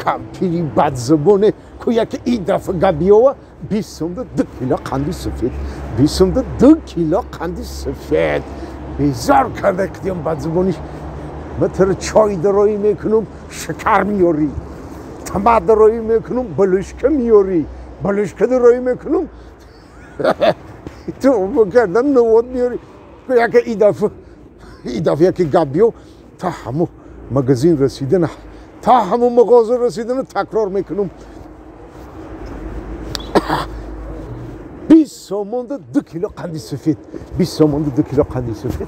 کامپیری بدزبونه کویا که این دفعه گابیوه 20 سوم 2 کیلو قندی سفید 20 سوم 2 کیلو قندی سفید بیزار کرده کدیم بدزبونیش مثل چای درویی میکنم شکر میاری تمام درویی میکنم بلوشکه میاری بلوشکه درویی میکنم تو بکردن نواد میاری کویا که این دفعه که گابیو تا همون مغازین رسیدن تا همون مغازه رسیدن تکرار میکنم 20 سوم 2 کیلو قندی سفید 20 سوم 2 کیلو قندی سفید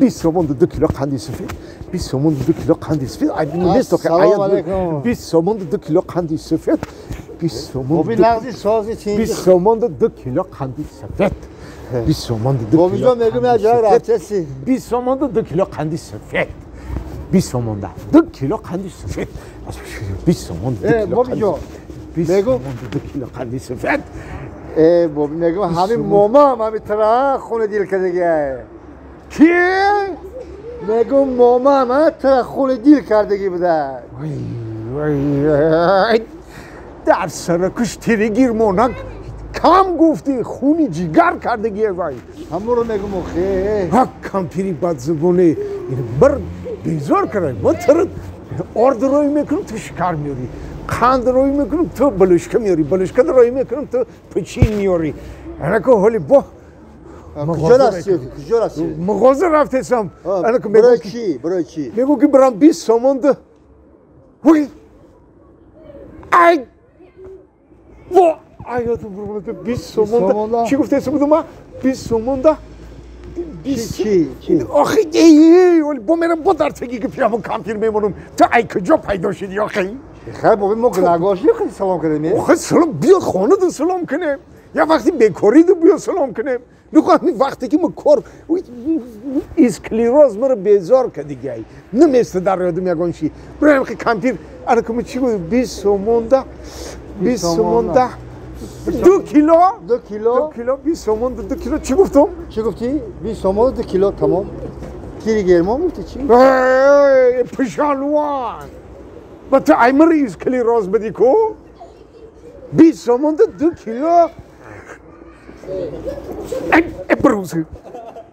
20 سوم 2 کیلو قندی سفید 20 سوم 2 کیلو قندی سفید السلام علیکم 20 سوم 2 کیلو قندی سفید 20 سوم بابی نقدی سازی چینی 20 سوم 2 کیلو قندی سفید 20 سوم 2 بابی جان میگم یا جای رفتسی 20 سوم 2 کیلو قندی سفید 20 سوم 2 کیلو قندی سفید 20 سوم 2 کیلو بابی جان 20 سوم 2 کیلو قندی سفید بابی میگم همین ماما همین طرح خونه دیل کردگی کی؟ میگم ماما همین طرح خونه دیل کردگی بوده وای در سرکش تیرگیر مونک کم گفتی خونی جیگر کردگی وای همون رو میگم اخی ها کامپیری بدزبونه این بر بیزار کرده من ترد آرد روی میکنم تو شکر میاری قند روی میکنم تو بلوشکه میاری بلوشکه روی میکنم تو پچین میاری انا که حالی با کجا رستی؟ مغازه رفتم انا که برای چی؟ میگو که برام 20 سوم ده وی ای وا آیاتو برونده 20 سوم ده چی گفته اسم ما 20 سوم ده 20 چی؟ آخه ای با میرم با درتگی که پیامون کامپیر میمونم تا ای کجا پیدا شدی آخه خیلی بابی ما گناهگاهی خیلی سلام کردیم آخه سلام بیا خانه دو سلام کنه یا وقتی بیکاری دو بیا سلام کنه نخواهی وقتی که من کار اسکلیروز مرا بیزار کردی گی نمیسته در یادم یگانشی برایم که کامپیر انا که چی گوید 20 سوم ده 20 سوم ده 2 کیلو 2 کیلو 20 سوم 2 کیلو چی گفتم؟ چی گفتی؟ 20 سوم 2 کیلو تمام کیری گرما گفتی چی؟ پشالوان با تو ایمر اسکلیروز بدی کو 20 سوم 2 کیلو بروزه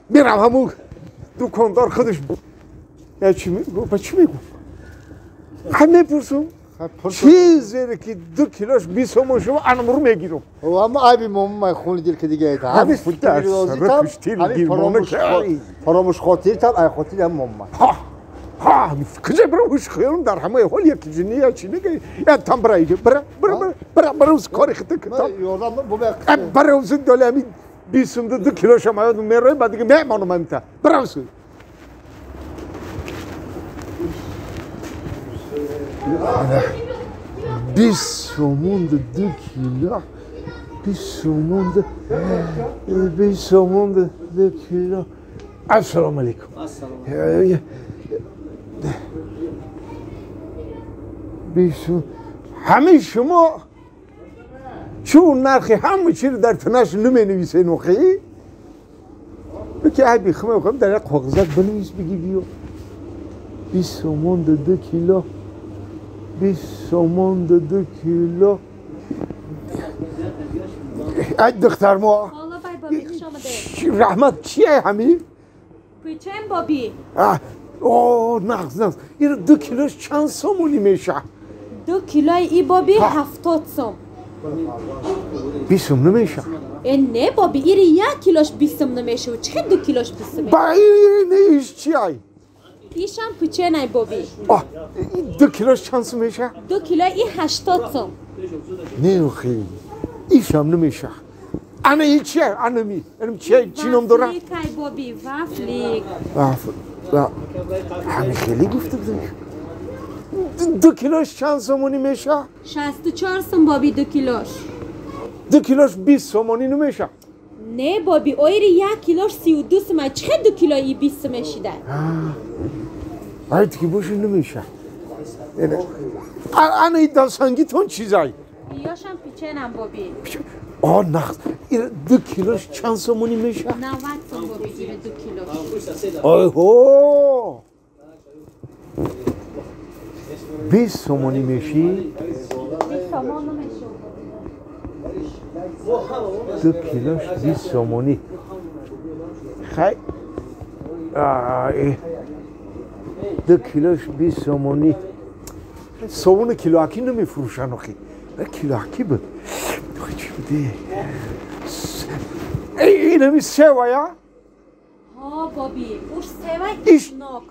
میرم همون دکاندار خودش یا چی میگو؟ با چی میگو؟ همه پرسم چیزی که 2 کیلوش 20 سوم شما انم رو میگیرم و اما عیبی ماما خونی دیر که دیگه ایتا همین در سرکش تیر گیرمانه که فراموش خاطر تم ای خاطر هم ماما ها کجا برم هوش خیالم در همه حال یک جنی یا چی نگه یا تم برای برا اوز کاری خطه کتاب برا اوز دالی همین 20 2 کیلو شما یادم میره بعد دیگه میمانم همیتا برا اوز 20 سوم 2 کیلو 20 سوم 2 کیلو السلام علیکم همه شما چون نرخی همه چی رو در تنش نمی نویسه نخی بکی عیبی خمه بخوام در یک کاغذک بنویس بگی بیو 20 سوم 2 کیلو 20 سوم 2 کیلو ای دختر ما حالا بای بابی خوش آمده رحمت چیه همی؟ پیچم بابی اوه نقص این 2 کیلوش چند سومونی میشه 2 کیلوی ای بابی 70 سوم 20 سوم نمیشه نه بابی ایری 1 کیلوش 20 سوم نمیشه و چه 2 کیلوش 20 سوم با این ایش چی ای؟ ایشم پیچه نای بابی این 2 کیلوش چند سوم میشه؟ 2 کیلوی ای 80 سوم نه خیلی ایشم نمیشه انا این چیه؟ انا می اینم چی نام داره؟ وافلیک ای بابی وافلیک همه خیلی گفته بودم 2 کیلوش چند سومونی میشه؟ 64 سوم بابی 2 کیلوش 2 کیلوش 20 سومونی نمیشه نه بابی اویری 1 کیلوش 32 سومه چه 2 کیلوی ای 20 سومه شده باید که باشه نمیشه انا این دلسنگی تون چیزایی بیاشم پیچه نم بابی نقص این 2 کیلوش چند سومونی میشه؟ 90 سوم بابی ایره 2 کیلوش آی هو 20 سومونی میشی 2 کیلوش 20 سومونی خیلی 2 کیلوش 20 سومونی سومون کیلو اکی نمیفروشن آخی کیلو اکی بود چی بوده این همی سویا ها بابی اوش سوای ایش ناک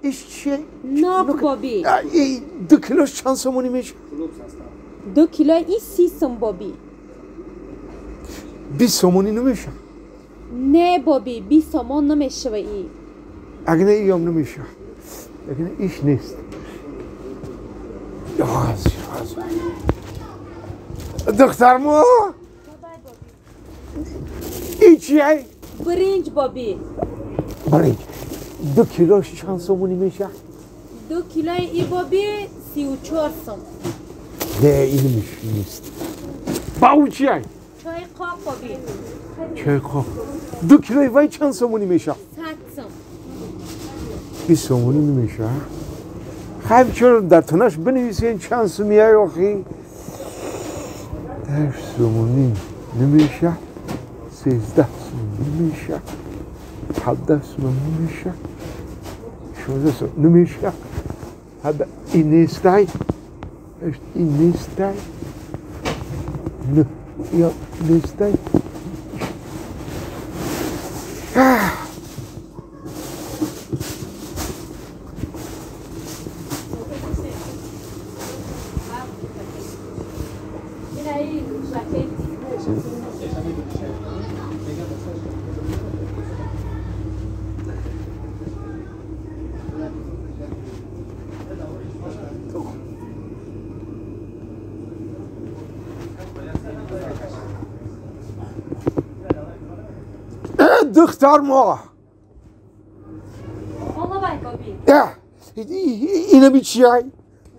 ایش چیه؟ ناک بابی 2 کیلوش چند سومونی میشه؟ 2 کیلو ای 30 سوم بابی 20 سومونی نمیشه نه بابی 20 سومون نمیشه و ای اگه نه ایام نمیشه اگه نه ایش نیست دختر مو ای چیه؟ برنج بابی برنج 2 کیلوش چند سومونی میشه؟ 2 کیلو ای بابی 34 سوم نه این میشه نیست با او چیه؟ چای قاق بابی چای قاق 2 کیلوی وای چند سومونی میشه؟ 100 سوم 20 سومونی نمیشه؟ خیلی چرا در تنش بنویسین چند سومیه آخی 10 سومونی نمیشه 13 سومونی نمیشه 17 سومونی نمیشه 16 سومونی نمیشه هذا این نیستای این نیستای نه یا نیستای دختر ما والله بای بابی اینه بی چیه؟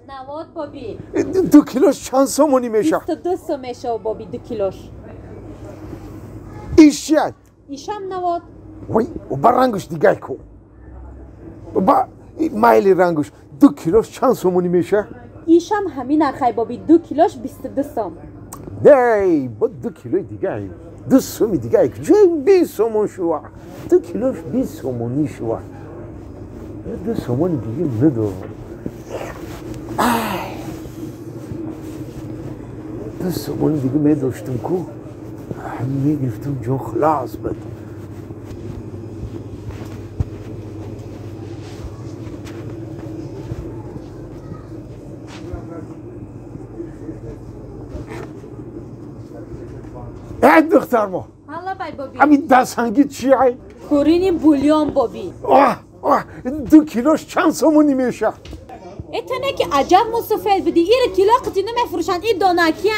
نواد بابی 2 کیلوش چند سومونی میشه؟ 22 سوم میشه بابی 2 کیلوش ایش چیه؟ ایشم نواد وای و با رنگش دیگه کو با مایل رنگش 2 کیلوش چند سومونی میشه؟ ایشم همین نرخای بابی 2 کیلوش 22 سوم نه با 2 کیلو دیگه 2 سومی دیگه چه 20 سومون شو 2 کیلوش 20 سومونی شو 2 سومون دیگه نداره 2 سومون دیگه میداشتم کو میگرفتم جون خلاص بد دختر ما حالا بای بابی همین دستنگی چیه؟ کورینی بولیون بابی 2 کیلوش چند سومونی میشه؟ اتنه که عجب مصفید بدی ایره کیلو قطی نمیفروشن این دانکی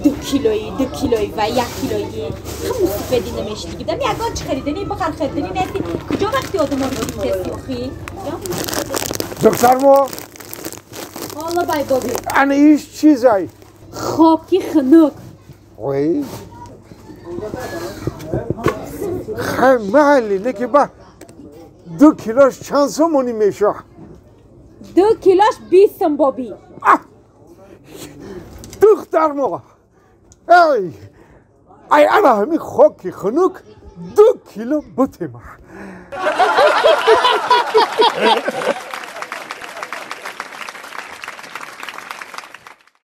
2 کیلویی 2 کیلویی و 1 کیلویی هم مصفیدی نمیشه دیگه دم یکان چه خریدنی بخر خریدنی نیستی کجا وقتی آدم ها رو کسی آخی دکتر ما حالا بای بابی انا ایش چیزای خاکی خنک وای خیلی محلی نه که با 2 کیلوش چند سومونی میشه 2 کیلوش 20 سوم بابی دختر ما ای انا همین خاکی خنک 2 کیلو بوتیم